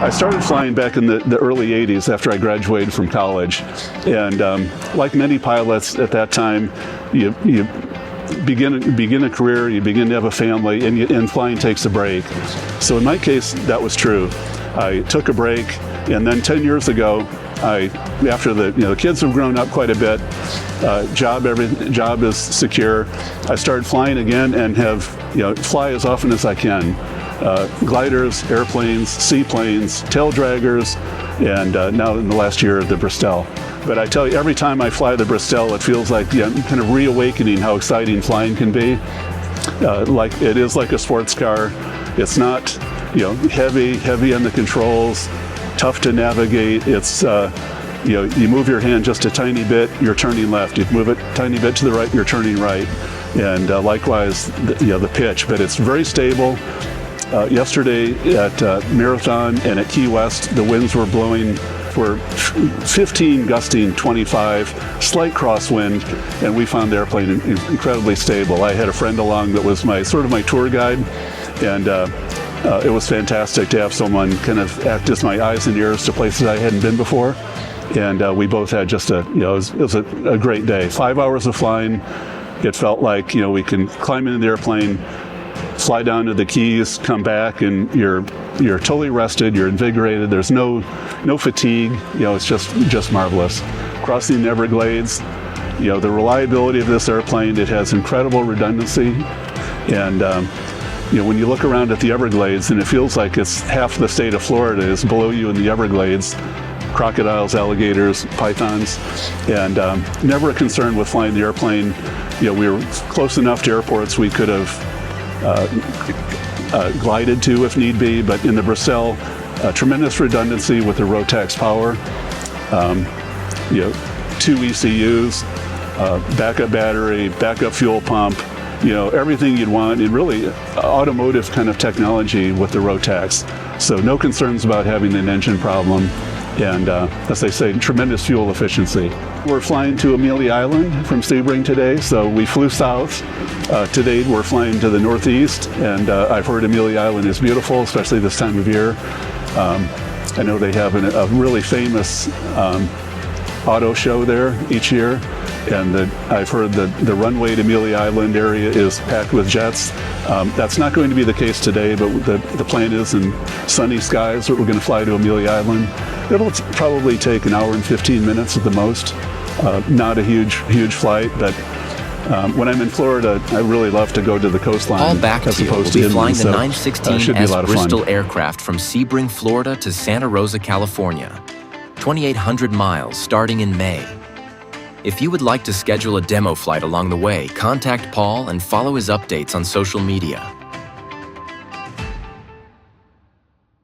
I started flying back in the early 80s after I graduated from college. And like many pilots at that time, you begin a career, you begin to have a family, and flying takes a break. So in my case, that was true. I took a break, and then 10 years ago, after the kids have grown up quite a bit, job is secure. I started flying again and have fly as often as I can. Gliders, airplanes, seaplanes, tail draggers, and now in the last year the Bristell. But I tell you, every time I fly the Bristell, it feels like I'm kind of reawakening how exciting flying can be. Like it is like a sports car. It's not heavy on the controls, tough to navigate. It's you move your hand just a tiny bit, you're turning left. You move it a tiny bit to the right, you're turning right. And likewise, the pitch. But it's very stable. Yesterday at Marathon and at Key West, the winds were blowing for 15, gusting 25, slight crosswind, and we found the airplane incredibly stable. I had a friend along that was my tour guide, and it was fantastic to have someone kind of act as my eyes and ears to places I hadn't been before. And we both had just it was a great day. 5 hours of flying. It felt like we can climb into the airplane, fly down to the Keys, come back, and you're totally rested, you're invigorated, there's no fatigue, it's just marvelous. Crossing the Everglades, the reliability of this airplane, it has incredible redundancy, and when you look around at the Everglades, and it feels like it's half the state of Florida is below you in the Everglades, crocodiles, alligators, pythons, and never a concern with flying the airplane. We were close enough to airports we could have glided to if need be, but in the Bristell, tremendous redundancy with the Rotax power, 2 ECUs, backup battery, backup fuel pump, everything you'd want, and really automotive kind of technology with the Rotax. So no concerns about having an engine problem, and as they say, tremendous fuel efficiency. We're flying to Amelia Island from Sebring today, so we flew south. Today we're flying to the northeast, and I've heard Amelia Island is beautiful, especially this time of year. I know they have a really famous auto show there each year, and I've heard that the runway to Amelia Island area is packed with jets. That's not going to be the case today, but the plan is in sunny skies that we're going to fly to Amelia Island. It'll probably take an hour and 15 minutes at the most. Not a huge flight, but when I'm in Florida, I really love to go to the coastline. Paul Bachteal will be flying the 916S Bristell aircraft from Sebring, Florida to Santa Rosa, California. 2,800 miles starting in May. If you would like to schedule a demo flight along the way, contact Paul and follow his updates on social media.